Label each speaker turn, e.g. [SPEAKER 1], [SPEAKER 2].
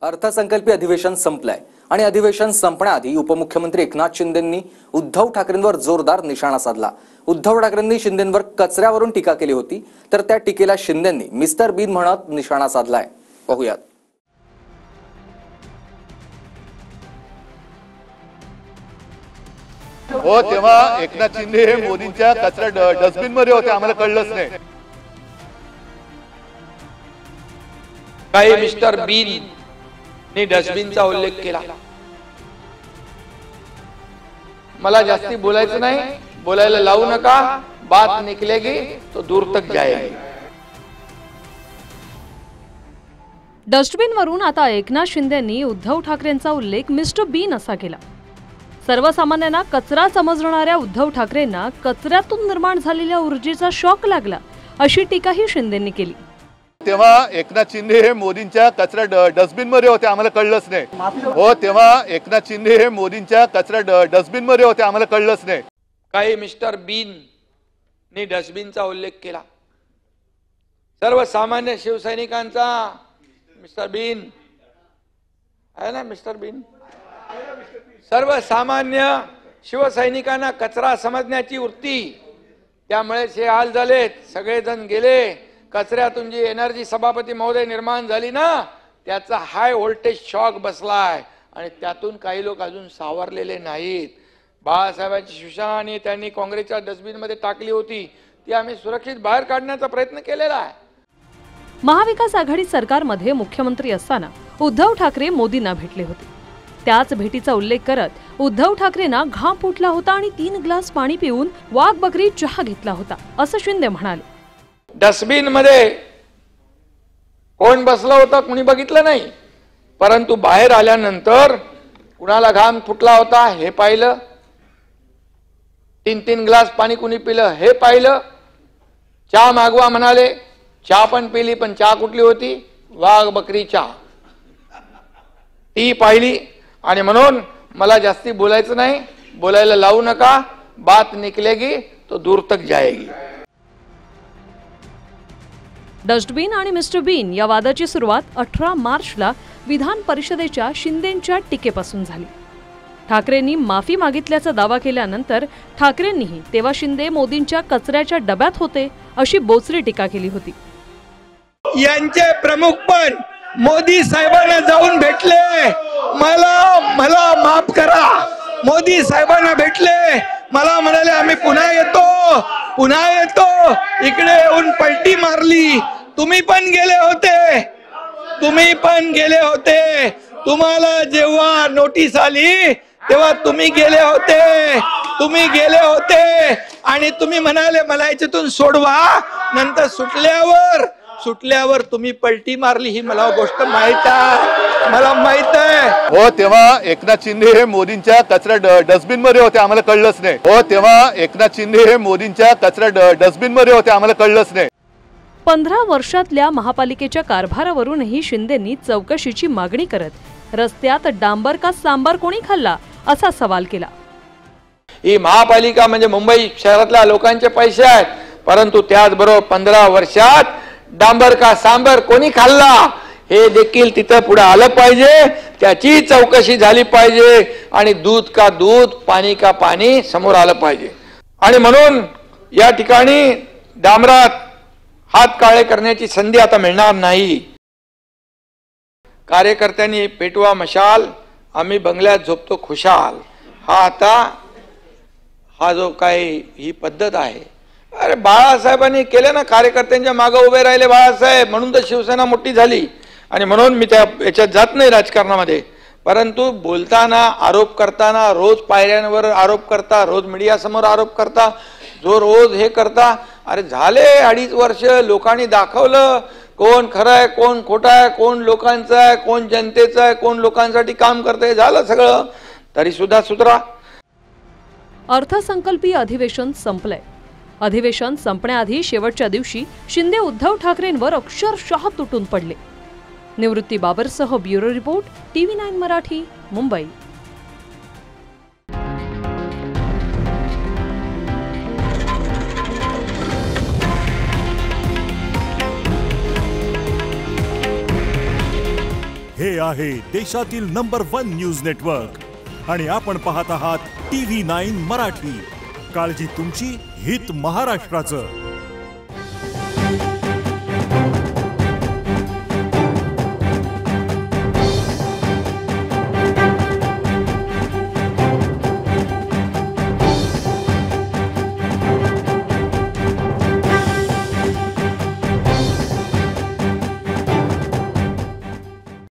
[SPEAKER 1] अर्थसंकल्पीय अधिवेशन संपलंय आणि अधिवेशन संपण्याआधी उपमुख्यमंत्री एकनाथ शिंदेंनी उद्धव ठाकरेंवर जोरदार निशाणा साधला। उद्धव ठाकरेंनी शिंदेंवर कचऱ्यावरून टीका केली होती, तर त्या टीकेला शिंदेंनी मिस्टर बीन म्हणत निशाणा साधलाय। पाहूयात।
[SPEAKER 2] हो, तेव्हा एकनाथ शिंदे हे मोदींच्या कचरा डस्टबिन मध्ये होते, आम्हाला कळलंच नाही।
[SPEAKER 3] काही मिस्टर बीन ने डस्टबिनचा उल्लेख केला। मला जास्ती बोलायचं नाही, बोलायला लावू नका, बात निकलेगी तो दूर तक जाएगी।
[SPEAKER 4] डस्टबिनवरून आता एकनाथ शिंदेंनी उद्धव ठाकरेंचा उल्लेख मिस्टर बीन असा केला। सर्वसामान्यांना कचरा समजणाऱ्या उद्धव ठाकरेंना कचऱ्यातून निर्माण झालेल्या ऊर्जेचा शॉक लागला, अशी टीकाही शिंदेंनी केली।
[SPEAKER 2] तेव्हा एकनाथ शिंदे हे मोदींच्या कचरा डस्टबिन मध्ये होते, आम्हाला कळलंच नाही। हो, तेव्हा एकनाथ शिंदे हे मोदींच्या कचरा डस्टबिन मध्ये होते, आम्हाला कळलंच नाही।
[SPEAKER 3] काही मिस्टर बीन ने डस्टबिनचा उल्लेख केला। सर्वसामान्य शिवसैनिकांचा मिस्टर बीन आहे ना, मिस्टर बीन सर्वसामान्य शिवसैनिकांना कचरा समजण्याची वृत्ती, त्यामुळे हे हाल झालेत। सगळेजण गेले, कचऱ्यातून जी एनर्जी सभापती महोदय निर्माण झाली ना, त्याचा हाय व्होल्टेज शॉक बसलाय आणि त्यातून काही लोक अजून सावरलेले नाहीत। बाळासाहेबांची शिवसेना आणि त्यांनी काँग्रेसच्या डस्टबिन मध्ये टाकली होती, ती आम्ही सुरक्षित बाहेर काढण्याचा प्रयत्न केलेला आहे।
[SPEAKER 4] महाविकास आघाडी सरकारमध्ये मुख्यमंत्री असताना उद्धव ठाकरे मोदींना भेटले होते। त्याच भेटीचा उल्लेख करत उद्धव ठाकरेंना घाम फुटला होता आणि 3 ग्लास पाणी पिऊन वाघ बकरी चहा घेतला होता, असं शिंदे म्हणाले।
[SPEAKER 3] डस्टबिन मध्ये कोण बसलं होतं कुणी बघितलं नाही, परंतु बाहेर आल्यानंतर कुणाला घाम फुटला होता हे पाहिलं, 3 ग्लास पाणी कुणी पिलं हे पाहिलं, चहा मागवा म्हणाले, चहा पण पिली, पण चहा कुठली होती? वाघ बकरी चहा, ती पाहिली। आणि म्हणून मला जास्ती बोलायचं नाही, बोलायला लावू नका, बात निकलेगी तो दूर तक जाएगी।
[SPEAKER 4] डस्टबिन आणि मिस्टर बीन या वादाची सुरुवात 18 मार्चला विधान परिषदेच्या शिंदेंच्या टीकेपासून झाली। ठाकरेंनी माफी मागितल्याचा दावा केल्यानंतर ठाकरेंनीही तेव्हा शिंदे मोदींच्या कचऱ्याच्या डब्यात होते, अशी बोचरी टीका केली होती।
[SPEAKER 3] यांचे प्रमुख पण मोदी साहेबांना जाऊन भेटले, मला माफ करा। मोदी साहेबांना भेटले, मला म्हणाले आम्ही पुन्हा येतो, इकडे येऊन पलटी मारली। तुम्ही पण गेले होते, तुम्हाला जेव्हा नोटीस आली तेव्हा तुम्ही गेले होते आणि तुम्ही म्हणाले मला याच्यातून सोडवा, नंतर सुटल्यावर तुम्ही पलटी मारली, ही मला गोष्ट माहित आहे।
[SPEAKER 2] हो, तेव्हा एकनाथ शिंदे हे मोदींच्या कचरा डस्टबिन मध्ये होते, आम्हाला कळलंच नाही। हो, तेव्हा एकनाथ शिंदे हे मोदींच्या कचरा डस्टबिन मध्ये होते, आम्हाला कळलंच नाही।
[SPEAKER 4] 15 वर्षातल्या महापालिकेच्या कारभारावरूनही शिंदेंनी चौकशीची मागणी करत रस्त्यात डांबर का सांबार कोणी खाल्ला, असा सवाल केला।
[SPEAKER 3] ही महापालिका म्हणजे मुंबई शहरातल्या लोकांचे पैसे आहेत, परंतु त्याचबरोबर 15 वर्षात डांबर का सांबर कोणी खाल्ला हे देखील तिथं पुढे आलं पाहिजे, त्याची चौकशी झाली पाहिजे आणि दूध का दूध पाणी का पाणी समोर आलं पाहिजे। आणि म्हणून या ठिकाणी डांबरात हात काळे करण्याची संधी आता मिळणार नाही। कार्यकर्त्यांनी पेटवा मशाल, आम्ही बंगल्यात झोपतो खुशाल, हा जो काही ही पद्धत आहे। अरे बाळासाहेबांनी केले ना, कार्यकर्त्यांच्या मागे उभे राहिले बाळासाहेब, म्हणून तर शिवसेना मोठी झाली। आणि म्हणून मी त्या याच्यात जात नाही राजकारणामध्ये, परंतु बोलताना आरोप करताना रोज पायऱ्यांवर आरोप करता, रोज मीडिया समोर आरोप करता, जो रोज हे करता, अरे झाले 2.5 वर्ष, लोकांनी दाखवलं कोण खरं आहे कोण खोटं आहे, कोण लोकांचं आहे कोण जनतेचं आहे, कोण लोकांसाठी काम करतंय, झालं सगळं, तरी सुद्धा सुधरा।
[SPEAKER 4] अर्थसंकल्पीय अधिवेशन संपलंय। अधिवेशन संपण्याआधी शेवटच्या दिवशी शिंदे उद्धव ठाकरेंवर अक्षरशः तुटून पडले। निवृत्ती बाबरसह bureau report, TV9 Marathi, Mumbai.
[SPEAKER 5] हे आहे देशातील नंबर 1 न्यूज नेटवर्क आणि आपण पाहत आहात TV9 मराठी. काळजी तुमची, हित महाराष्ट्राचं.